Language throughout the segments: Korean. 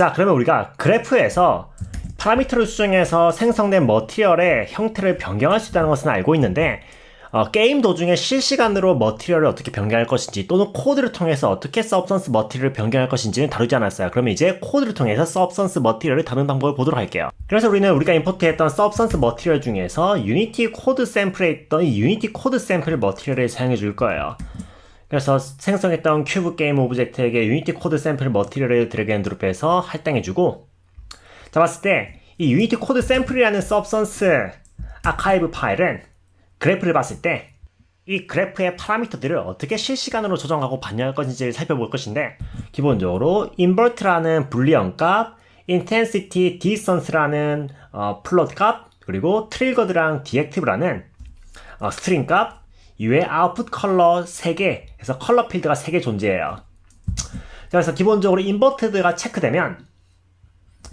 자, 그러면 우리가 그래프에서 파라미터를 수정해서 생성된 머티리얼의 형태를 변경할 수 있다는 것은 알고 있는데 게임 도중에 실시간으로 머티리얼을 어떻게 변경할 것인지 또는 코드를 통해서 어떻게 서브스턴스 머티리얼을 변경할 것인지는 다루지 않았어요. 그러면 이제 코드를 통해서 서브스턴스 머티리얼을 다루는 방법을 보도록 할게요. 그래서 우리는 우리가 임포트했던 서브스턴스 머티리얼 중에서 유니티 코드 샘플에 있던 이 유니티 코드 샘플 머티리얼을 사용해 줄 거예요. 그래서 생성했던 큐브 게임 오브젝트에게 유니티 코드 샘플 머티리얼을 드래그 앤 드롭해서 할당해주고, 자, 봤을 때 이 유니티 코드 샘플이라는 서브스턴스 아카이브 파일은 그래프를 봤을 때 이 그래프의 파라미터들을 어떻게 실시간으로 조정하고 반영할 것인지를 살펴볼 것인데, 기본적으로 invert라는 불리언 값, intensity distance라는 플롯 값, 그리고 triggered랑 deactive라는 스트링 값 이외에 아웃풋 컬러 3개, 그래서 컬러 필드가 3개 존재해요. 그래서 기본적으로 inverted가 체크되면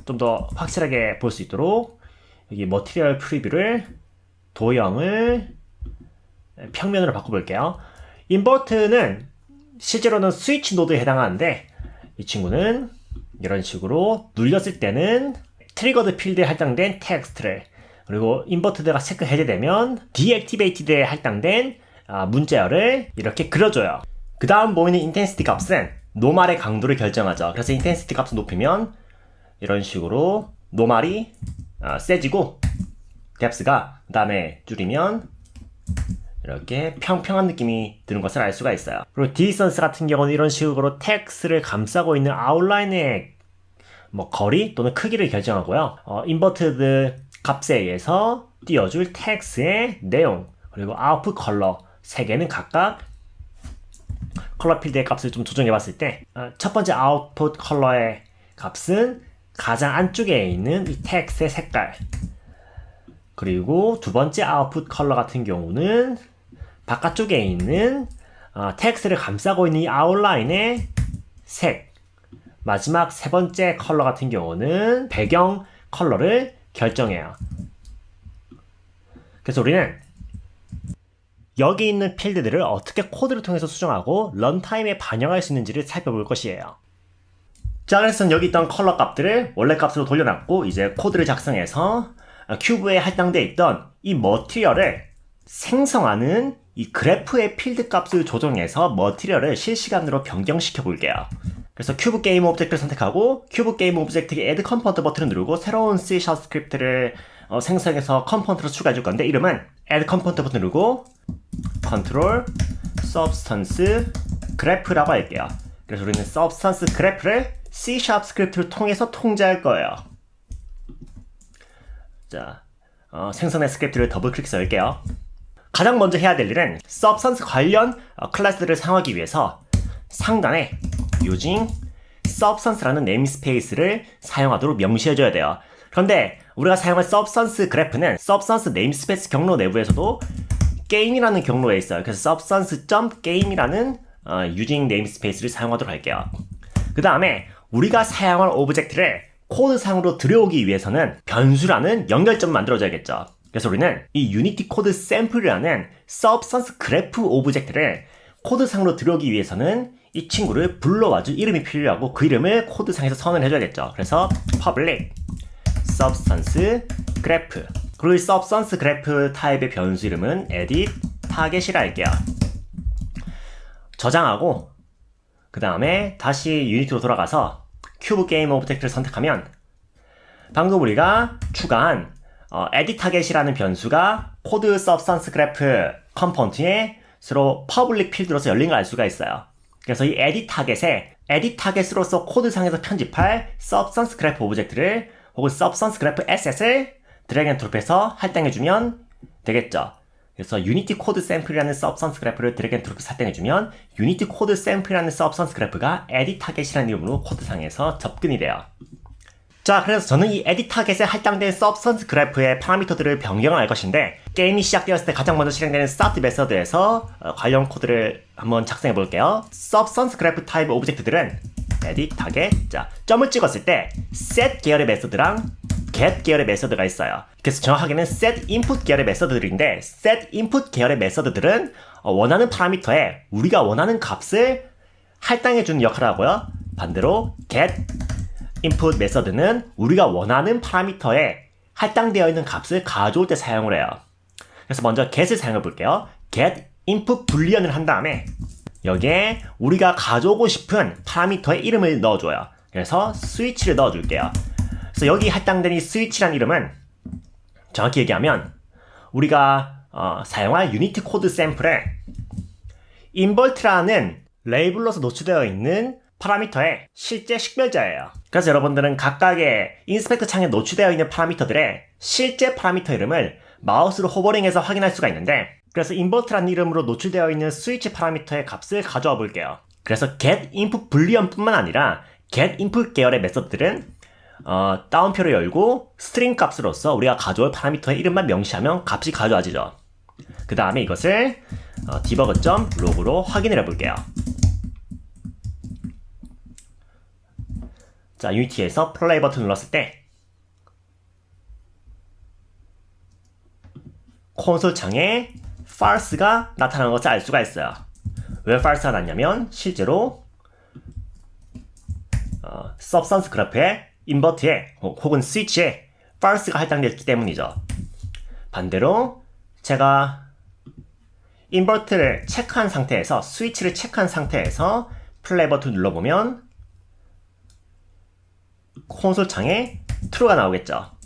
좀 더 확실하게 볼 수 있도록 여기 머티리얼 프리뷰를 도형을 평면으로 바꿔볼게요. 인버트는 실제로는 스위치 노드에 해당하는데, 이 친구는 이런 식으로 눌렸을 때는 트리거드 필드에 할당된 텍스트를, 그리고 인버트드가 체크 해제되면 디액티베이티드에 할당된 문자열을 이렇게 그려줘요. 그 다음 보이는 인텐시티 값은 노말의 강도를 결정하죠. 그래서 인텐시티 값을 높이면 이런 식으로 노말이 세지고, 뎁스가 그 다음에 줄이면 이렇게 평평한 느낌이 드는 것을 알 수가 있어요. 그리고 디스턴스 같은 경우는 이런 식으로 텍스트를 감싸고 있는 아웃라인의 거리 또는 크기를 결정하고요. 인버티드 값에 의해서 띄워줄 텍스트의 내용, 그리고 아웃풋 컬러 3개는 각각 컬러 필드의 값을 좀 조정해 봤을 때, 첫 번째 아웃풋 컬러의 값은 가장 안쪽에 있는 이 텍스트의 색깔, 그리고 두 번째 아웃풋 컬러 같은 경우는 바깥쪽에 있는 텍스트를 감싸고 있는 이 아웃라인의 색, 마지막 세 번째 컬러 같은 경우는 배경 컬러를 결정해요. 그래서 우리는 여기 있는 필드들을 어떻게 코드를 통해서 수정하고 런타임에 반영할 수 있는지를 살펴볼 것이에요. 자, 그래서 여기 있던 컬러 값들을 원래 값으로 돌려놨고, 이제 코드를 작성해서 큐브에 할당되어 있던 이 머티리얼을 생성하는 이 그래프의 필드 값을 조정해서 머티리얼을 실시간으로 변경시켜 볼게요. 그래서 큐브 게임 오브젝트를 선택하고 큐브 게임 오브젝트에 add component 버튼을 누르고 새로운 C# 스크립트를 생성해서 컴포넌트로 추가해 줄 건데, 이름은 add component 버튼 누르고 control substance graph라고 할게요. 그래서 우리는 substance graph를 C# 스크립트를 통해서 통제할 거예요. 자, 생성된 스크립트를 더블 클릭해서 열게요. 가장 먼저 해야 될 일은 substance 관련 클래스들을 사용하기 위해서 상단에 using substance라는 네임스페이스를 사용하도록 명시해줘야 돼요. 그런데 우리가 사용할 substance 그래프는 substance 네임스페이스 경로 내부에서도 game이라는 경로에 있어요. 그래서 substance.game이라는 using 네임스페이스를 사용하도록 할게요. 그 다음에 우리가 사용할 오브젝트를 코드상으로 들여오기 위해서는 변수라는 연결점을 만들어줘야겠죠. 그래서 우리는 이 유니티 코드 샘플이라는 서브스턴스 그래프 오브젝트를 코드상으로 들여오기 위해서는 이 친구를 불러와줄 이름이 필요하고, 그 이름을 코드상에서 선언을 해줘야겠죠. 그래서 public substance graph, 그리고 이 substance graph 타입의 변수 이름은 edit target이라 할게요. 저장하고 그 다음에 다시 유니티로 돌아가서 큐브 게임 오브젝트를 선택하면 방금 우리가 추가한 edit target이라는 변수가 코드 substance graph 컴포넌트에 서로 public 필드로서 열린 걸 알 수가 있어요. 그래서 이 edit target으로서 코드상에서 편집할 substance graph 오브젝트를 혹은 substance graph asset을 드래그 앤 드롭해서 할당해주면 되겠죠. 그래서 유니티 코드 샘플이라는 서브스턴스 그래프를 드래그 앤 드롭해서 할당해주면 유니티 코드 샘플이라는 서브스턴스 그래프가 에디 타겟이라는 이름으로 코드상에서 접근이 돼요. 자, 그래서 저는 이 에디 타겟에 할당된 서브스턴스 그래프의 파라미터들을 변경할 것인데, 게임이 시작되었을 때 가장 먼저 실행되는 start 메서드에서 관련 코드를 한번 작성해 볼게요. 서브스턴스 그래프 타입 오브젝트들은 에디 타겟, 자, 점을 찍었을 때 set 계열의 메서드랑 get 계열의 메서드가 있어요. 그래서 정확하게는 set input 계열의 메서드들인데, set input 계열의 메서드들은 원하는 파라미터에 우리가 원하는 값을 할당해주는 역할을 하고요. 반대로 get input 메서드는 우리가 원하는 파라미터에 할당되어 있는 값을 가져올 때 사용을 해요. 그래서 먼저 get을 사용해 볼게요. get input boolean을 한 다음에 여기에 우리가 가져오고 싶은 파라미터의 이름을 넣어줘요. 그래서 switch를 넣어줄게요. 그래서 여기 할당된 이 switch란 이름은 정확히 얘기하면 우리가 사용할 유니티 코드 샘플에 invert라는 레이블로서 노출되어 있는 파라미터의 실제 식별자예요. 그래서 여러분들은 각각의 인스펙터 창에 노출되어 있는 파라미터들의 실제 파라미터 이름을 마우스로 호버링해서 확인할 수가 있는데, 그래서 invert라는 이름으로 노출되어 있는 스위치 파라미터의 값을 가져와 볼게요. 그래서 get input boolean 뿐만 아니라 get input 계열의 메서드들은 다운표를 열고 스트링 값으로서 우리가 가져올 파라미터의 이름만 명시하면 값이 가져와지죠. 그 다음에 이것을 debug.log로 확인을 해볼게요. 자, 유니티에서 플레이 버튼 눌렀을 때 콘솔 창에 false가 나타나는 것을 알 수가 있어요. 왜 false가 났냐면 실제로 substance 그래프에 인버트에 혹은 스위치에 false가 할당되었기 때문이죠. 반대로 제가 인버트를 체크한 상태에서 스위치를 체크한 상태에서 플레이 버튼 눌러보면 콘솔 창에 true가 나오겠죠.